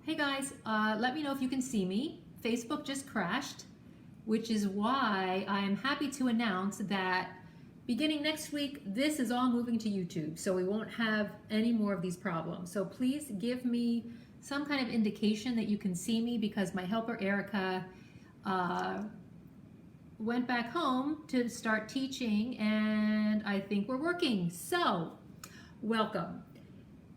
Hey guys, let me know if you can see me. Facebook just crashed, which is why I'm happy to announce that beginning next week, this is all moving to YouTube, so we won't have any more of these problems. So please give me some kind of indication that you can see me, because my helper Erica went back home to start teaching, and I think we're working. So welcome.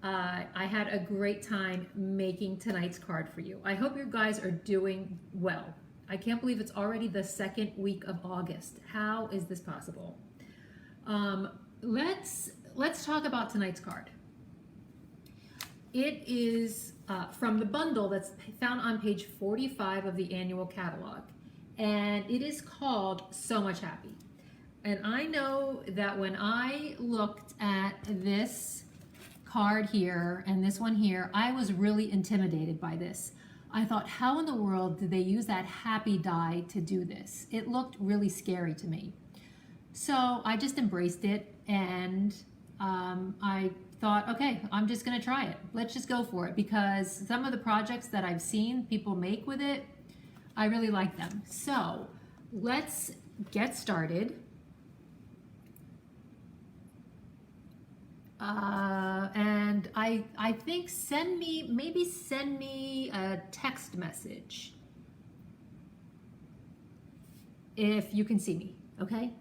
I had a great time making tonight's card for you. I hope you guys are doing well. I can't believe it's already the second week of August. How is this possible? Let's talk about tonight's card. It is from the bundle that's found on page 45 of the annual catalog, and it is called So Much Happy. And I know that when I looked at this card here and this one here, I was really intimidated by this. I thought, how in the world did they use that happy die to do this? It looked really scary to me. So I just embraced it, and I thought, okay, I'm just gonna try it. Let's just go for it, because some of the projects that I've seen people make with it, I really like them. So let's get started. And I think maybe send me a text message if you can see me, okay?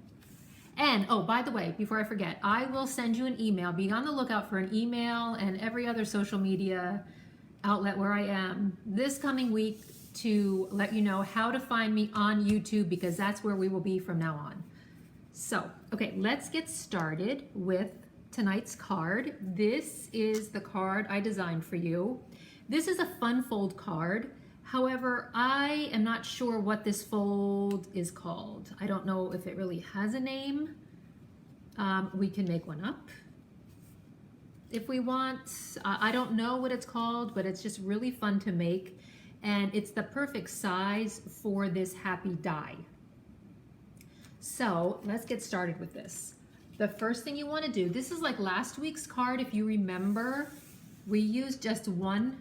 And, oh, by the way, before I forget, I will send you an email. Be on the lookout for an email and every other social media outlet where I am this coming week to let you know how to find me on YouTube, because that's where we will be from now on. So, okay, let's get started with tonight's card. This is the card I designed for you. This is a fun fold card. However, I am not sure what this fold is called. I don't know if it really has a name. We can make one up if we want. I don't know what it's called, but it's just really fun to make. And it's the perfect size for this happy die. So let's get started with this. The first thing you want to do, this is like last week's card. If you remember, we used just one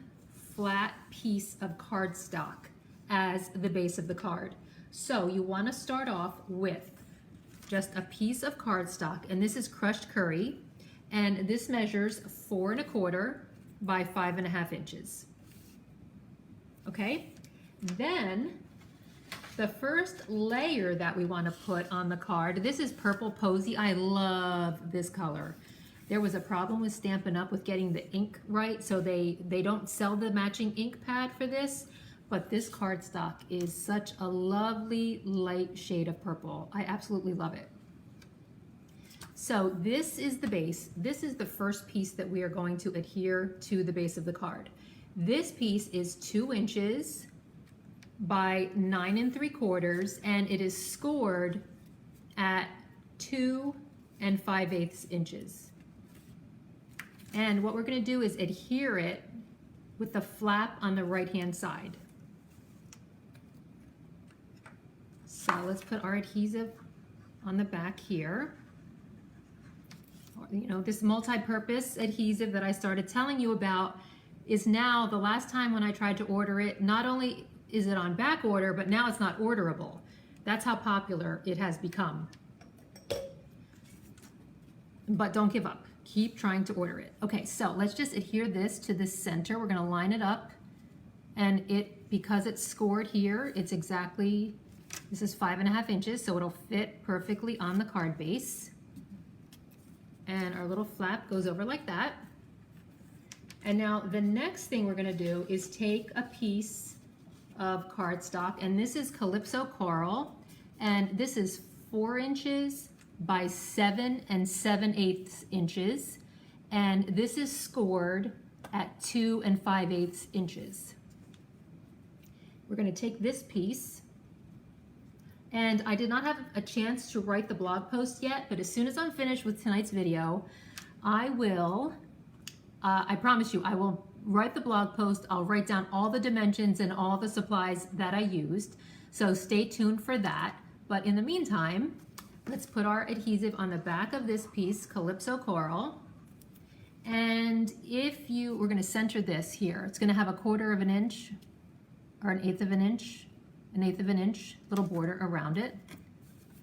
flat piece of cardstock as the base of the card. So you want to start off with just a piece of cardstock, and this is crushed curry, and this measures 4 1/4 by 5 1/2 inches. Okay, then the first layer that we want to put on the card, this is Purple Posy. I love this color. There was a problem with Stampin' Up! With getting the ink right, so they don't sell the matching ink pad for this, but this cardstock is such a lovely light shade of purple. I absolutely love it. So this is the base. This is the first piece that we are going to adhere to the base of the card. This piece is 2 inches by 9 3/4, and it is scored at 2 5/8 inches. And what we're going to do is adhere it with the flap on the right hand side. So let's put our adhesive on the back here. You know, this multi-purpose adhesive that I started telling you about is now, the last time when I tried to order it, not only is it on back order, but now it's not orderable. That's how popular it has become. But don't give up. Keep trying to order it. Okay, so let's just adhere this to the center. We're going to line it up, and because it's scored here, it's exactly, this is 5 1/2 inches, so it'll fit perfectly on the card base. And our little flap goes over like that. And now the next thing we're going to do is take a piece of cardstock, and this is Calypso Coral, and this is 4 inches by 7 7/8 inches, and this is scored at 2 5/8 inches. We're going to take this piece, and I did not have a chance to write the blog post yet, but as soon as I'm finished with tonight's video, I will, I promise you, I will write the blog post. I'll write down all the dimensions and all the supplies that I used, so stay tuned for that. But in the meantime, let's put our adhesive on the back of this piece, Calypso Coral, And if we're going to center this here, it's going to have a 1/4 of an inch or 1/8 of an inch, 1/8 of an inch little border around it.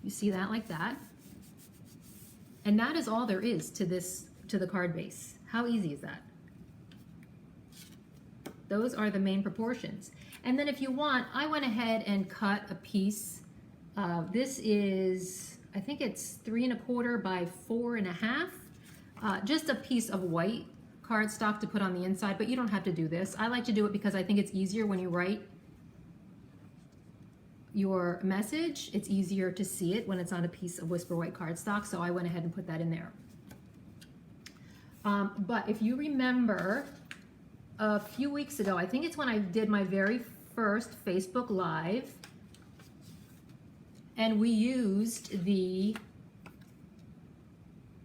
You see that like that. And that is all there is to the card base. How easy is that? Those are the main proportions. And then if you want, I went ahead and cut a piece. This is, I think it's 3 1/4 by 4 1/2. Just a piece of white cardstock to put on the inside, but you don't have to do this. I like to do it because I think it's easier when you write your message. It's easier to see it when it's on a piece of Whisper White cardstock, so I went ahead and put that in there. But if you remember a few weeks ago, I think it's when I did my very first Facebook Live, and we used the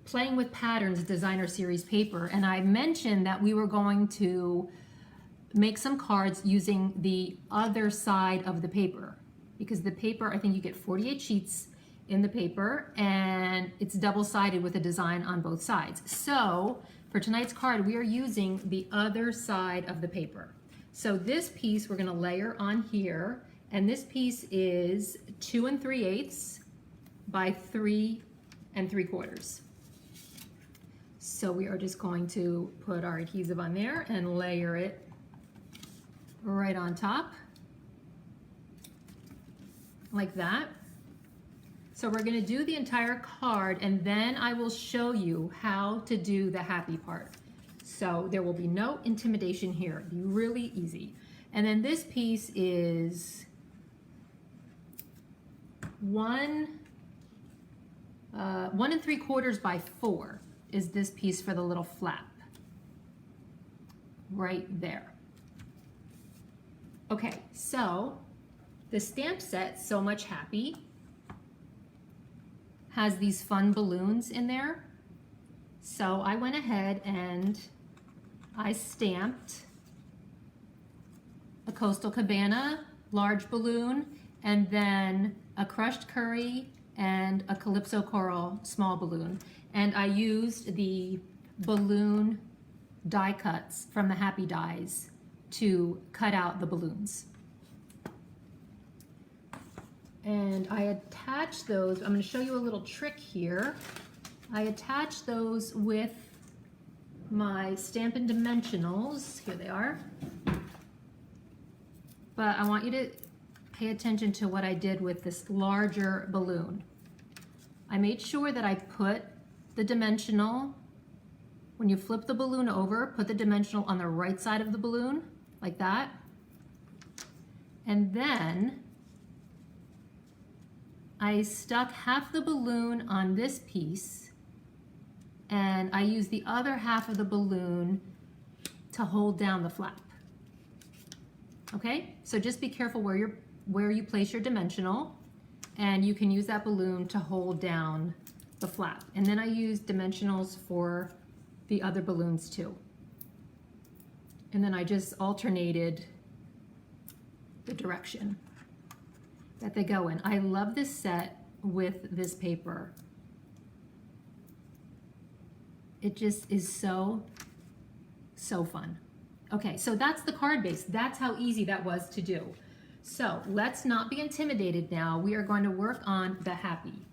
Playing with Patterns Designer Series paper, and I mentioned that we were going to make some cards using the other side of the paper, because the paper, I think you get 48 sheets in the paper, and it's double-sided with a design on both sides. So for tonight's card, we are using the other side of the paper. So this piece we're going to layer on here, and this piece is 2 3/8 by 3 3/4. So we are just going to put our adhesive on there and layer it right on top, like that. So we're going to do the entire card, and then I will show you how to do the happy part. So there will be no intimidation here. It'll be really easy. And then this piece is 1 3/4 by 4 is this piece for the little flap right there. Okay, so the stamp set, So Much Happy, has these fun balloons in there. So I went ahead and I stamped a Coastal Cabana large balloon, and then a Crushed Curry and a Calypso Coral small balloon. And I used the balloon die cuts from the Happy Dies to cut out the balloons. And I attached those, I'm going to show you a little trick here. I attached those with my Stampin' Dimensionals. Here they are. But I want you to pay attention to what I did with this larger balloon. I made sure that I put the dimensional, when you flip the balloon over, put the dimensional on the right side of the balloon, like that. And then I stuck half the balloon on this piece, and I used the other half of the balloon to hold down the flap. Okay, so just be careful where you place your dimensional, and you can use that balloon to hold down the flap. And then I used dimensionals for the other balloons too. And then I just alternated the direction that they go in. I love this set with this paper. It just is so fun. Okay, so that's the card base. That's how easy that was to do. So let's not be intimidated now. We are going to work on the happy.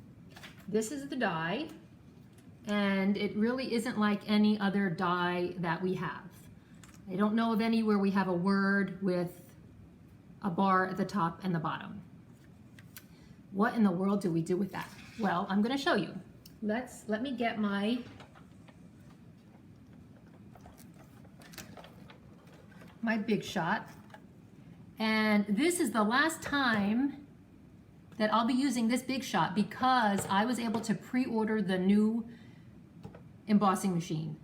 This is the die, and it really isn't like any other die that we have. I don't know of any where we have a word with a bar at the top and the bottom. What in the world do we do with that? Well, I'm going to show you. Let me get my Big Shot. And this is the last time that I'll be using this Big Shot, because I was able to pre-order the new embossing machine,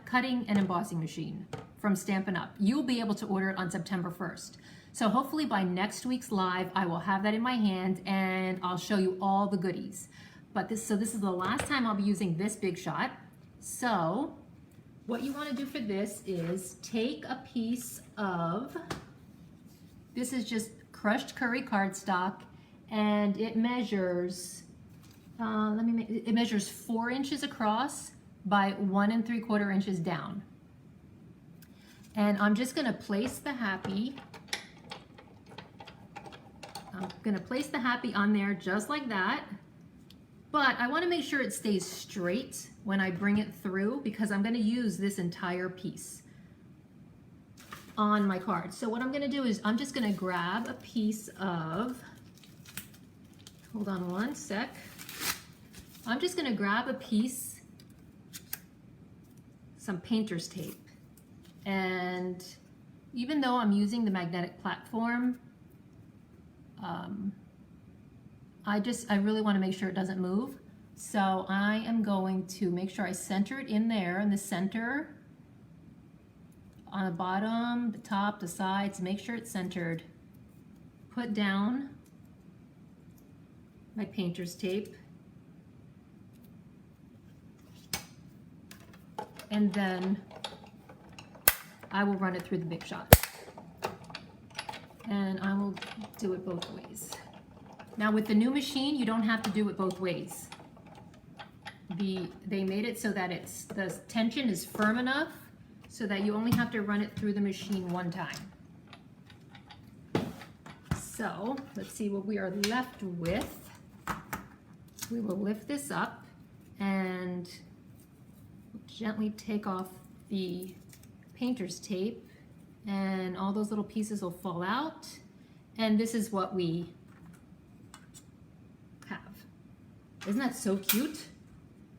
cutting and embossing machine from Stampin' Up. You'll be able to order it on September 1st. So hopefully by next week's live, I will have that in my hand and I'll show you all the goodies. But this is the last time I'll be using this Big Shot. So what you want to do for this is take a piece of, this is just crushed curry cardstock, and it measures, it measures 4 inches across by 1 3/4 inches down. And I'm just gonna place the happy. I'm gonna place the happy on there just like that. But I wanna make sure it stays straight when I bring it through because I'm gonna use this entire piece on my card. So what I'm gonna do is I'm just gonna grab a piece of, hold on one sec. I'm just gonna grab a piece, some painter's tape. And even though I'm using the magnetic platform, I really want to make sure it doesn't move. So I am going to make sure I center it in there in the center, on the bottom, the top, the sides, make sure it's centered. Put down my painter's tape. And then I will run it through the Big Shot. And I will do it both ways. Now with the new machine, you don't have to do it both ways. They made it so that the tension is firm enough so that you only have to run it through the machine one time. So let's see what we are left with. We will lift this up and gently take off the painter's tape, and all those little pieces will fall out. And this is what we have. Isn't that so cute?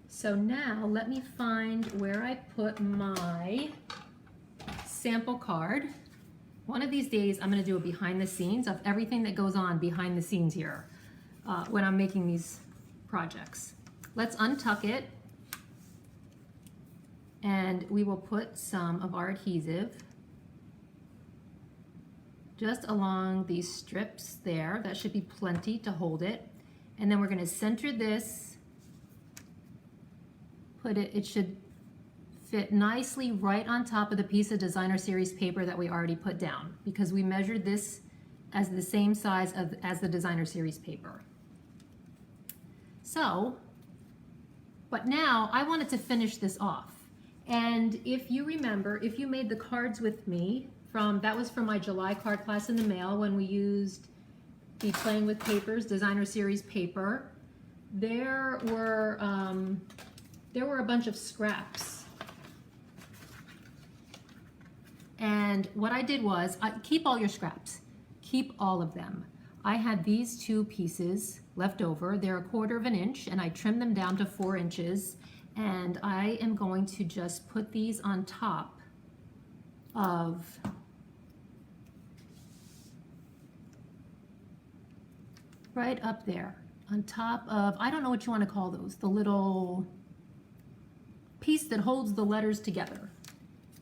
So now let me find where I put my sample card. One of these days I'm going to do a behind the scenes of everything that goes on behind the scenes here when I'm making these projects. Let's untuck it, and we will put some of our adhesive just along these strips there. That should be plenty to hold it. And then we're going to center this, it should fit nicely right on top of the piece of designer series paper that we already put down, because we measured this as the same size as the designer series paper. So, but now I wanted to finish this off. And if you remember, if you made the cards with me, that was from my July card class in the mail when we used the Playing with Papers designer series paper, there were a bunch of scraps. And what I did was, keep all your scraps, keep all of them. I had these two pieces left over. They're 1/4 inch, and I trimmed them down to 4 inches. And I am going to just put these on top of right up there, on top of, I don't know what you want to call those, the little piece that holds the letters together.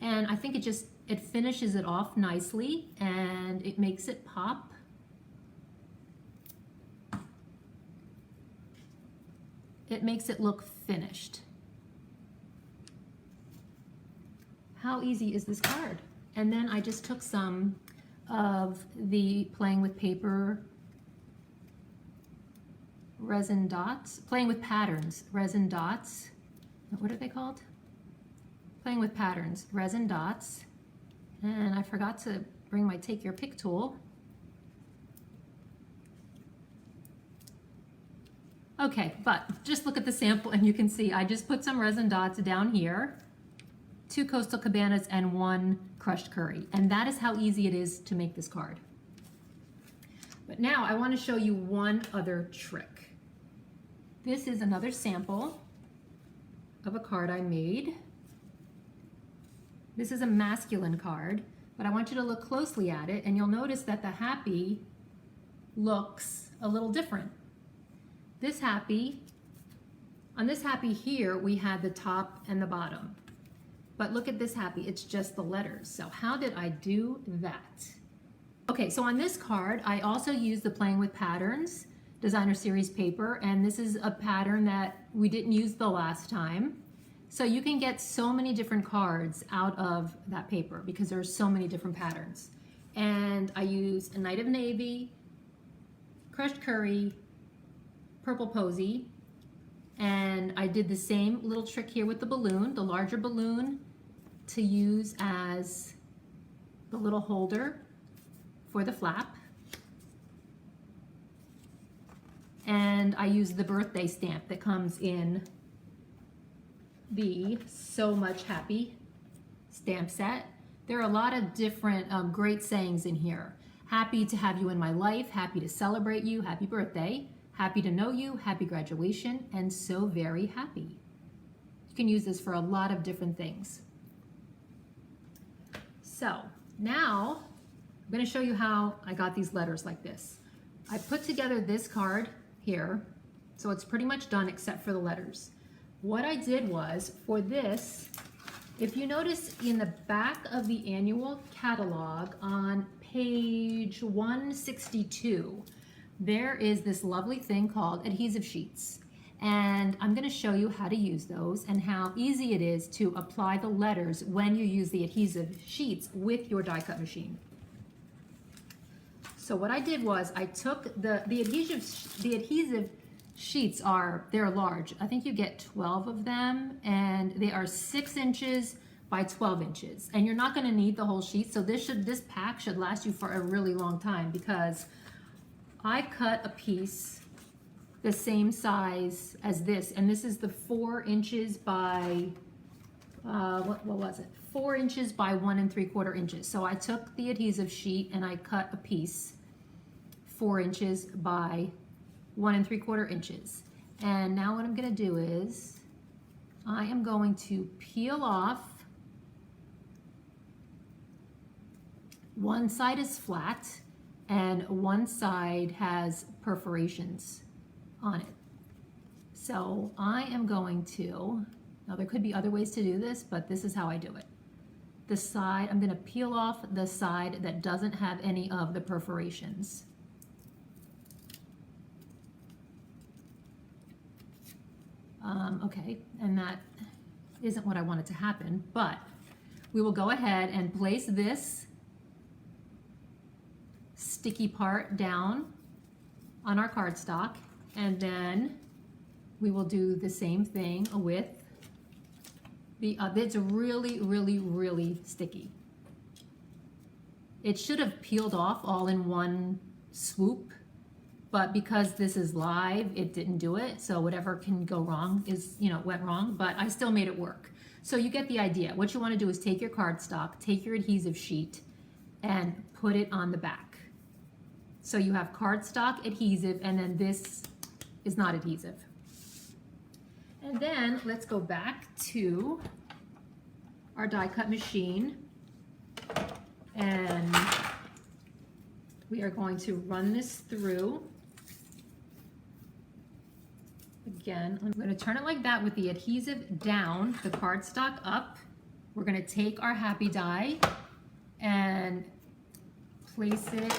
And I think it finishes it off nicely, and it makes it pop. It makes it look finished. How easy is this card? And then I just took some of the Playing with Paper resin dots, Playing with Patterns resin dots. What are they called? Playing with Patterns resin dots. And I forgot to bring my Take Your Pick tool. Okay, but just look at the sample and you can see I just put some resin dots down here, 2 Coastal Cabanas and 1 crushed curry. And that is how easy it is to make this card. But now I want to show you one other trick. This is another sample of a card I made. This is a masculine card, but I want you to look closely at it, and you'll notice that the happy looks a little different. This happy, on this happy here, we had the top and the bottom. But look at this happy, it's just the letters. So how did I do that? Okay, so on this card, I also used the Playing with Patterns designer series paper, and this is a pattern that we didn't use the last time. So you can get so many different cards out of that paper because there's so many different patterns. And I used a Night of Navy, crushed curry, purple posy, And I did the same little trick here with the balloon, the larger balloon to use as the little holder for the flap. And I used the birthday stamp that comes in the So Much Happy stamp set. There are a lot of different great sayings in here. Happy to have you in my life, happy to celebrate you, happy birthday, happy to know you, happy graduation, and so very happy. You can use this for a lot of different things. So now I'm going to show you how I got these letters like this. I put together this card here, so it's pretty much done except for the letters. What I did was, for this, if you notice in the back of the annual catalog on page 162, there is this lovely thing called adhesive sheets. And I'm going to show you how to use those and how easy it is to apply the letters when you use the adhesive sheets with your die cut machine. So what I did was I took the adhesive sheets they're large. I think you get 12 of them, and they are 6 inches by 12 inches. And you're not going to need the whole sheet, so this pack should last you for a really long time, because I cut a piece the same size as this, and this is the 4 inches by what was it? 4 inches by 1 3/4 inches. So I took the adhesive sheet and I cut a piece 4 inches by 1 3/4 inches. And now what I'm going to do is I am going to peel off. One side is flat and one side has perforations on it. So I am going to, now there could be other ways to do this, but this is how I do it. The side, I'm going to peel off the side that doesn't have any of the perforations. Okay, and that isn't what I wanted to happen, but we will go ahead and place this sticky part down on our cardstock, and then we will do the same thing with the it's really, really, really sticky. It should have peeled off all in one swoop, but because this is live, it didn't do it. So whatever can go wrong is, went wrong, but I still made it work. So you get the idea. What you want to do is take your cardstock, take your adhesive sheet, and put it on the back. So you have cardstock, adhesive, and then this is not adhesive. And then let's go back to our die cut machine, and we are going to run this through. Again, I'm going to turn it like that with the adhesive down, the cardstock up. We're going to take our happy die and place it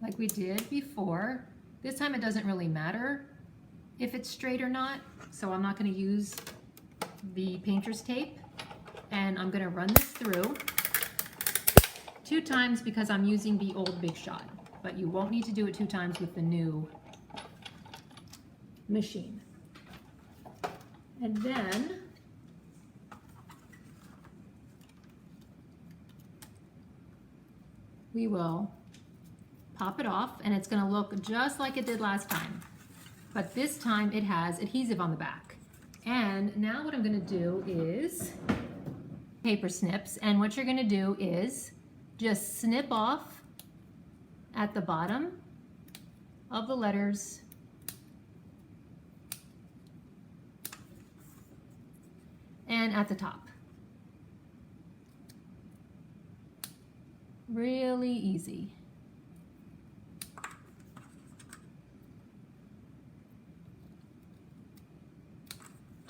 like we did before. This time it doesn't really matter if it's straight or not, so I'm not going to use the painter's tape, and I'm going to run this through 2 times because I'm using the old Big Shot, but you won't need to do it 2 times with the new machine. And then we will pop it off, and it's going to look just like it did last time, but this time it has adhesive on the back. And now what I'm going to do is paper snips, and what you're going to do is just snip off at the bottom of the letters and at the top. Really easy.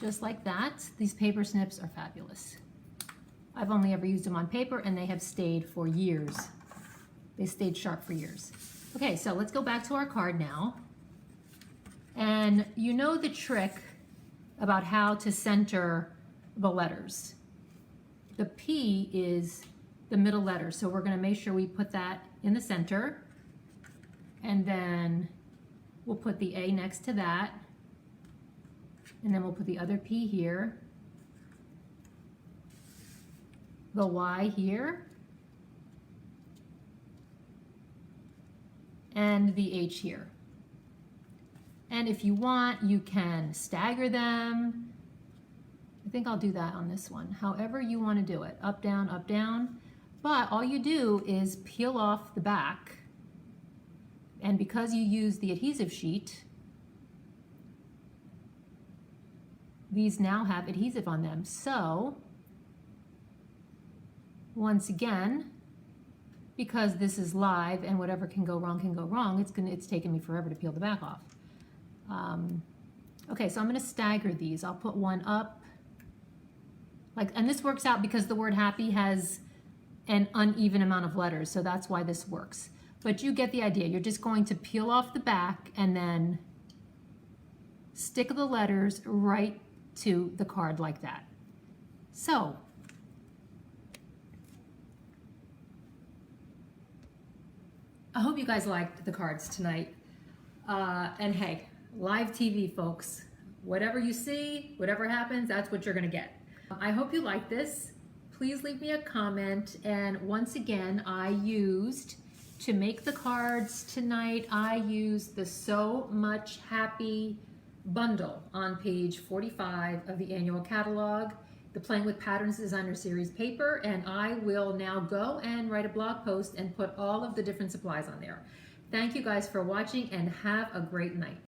Just like that. These paper snips are fabulous. I've only ever used them on paper, and they have stayed for years. They stayed sharp for years. Okay, so let's go back to our card now. And you know the trick about how to center the letters. The P is the middle letter, so we're going to make sure we put that in the center. And then we'll put the A next to that. And then we'll put the other P here. The Y here. And the H here. And if you want, you can stagger them. I think I'll do that on this one. However you want to do it, up, down, up, down. But all you do is peel off the back. And because you use the adhesive sheet, these now have adhesive on them. So, once again, because this is live and whatever can go wrong, it's taken me forever to peel the back off. Okay, so I'm going to stagger these. I'll put one up, and this works out because the word happy has an uneven amount of letters, so that's why this works. But you get the idea. You're just going to peel off the back and then stick the letters right to the card like that. So, I hope you guys liked the cards tonight. And hey, live TV, folks. Whatever you see, whatever happens, that's what you're gonna get. I hope you like this. Please leave me a comment. And once again, to make the cards tonight, I used the So Much Happy bundle on page 45 of the annual catalog, the Playing with Patterns Designer Series paper, and I will now go and write a blog post and put all of the different supplies on there. Thank you guys for watching and have a great night.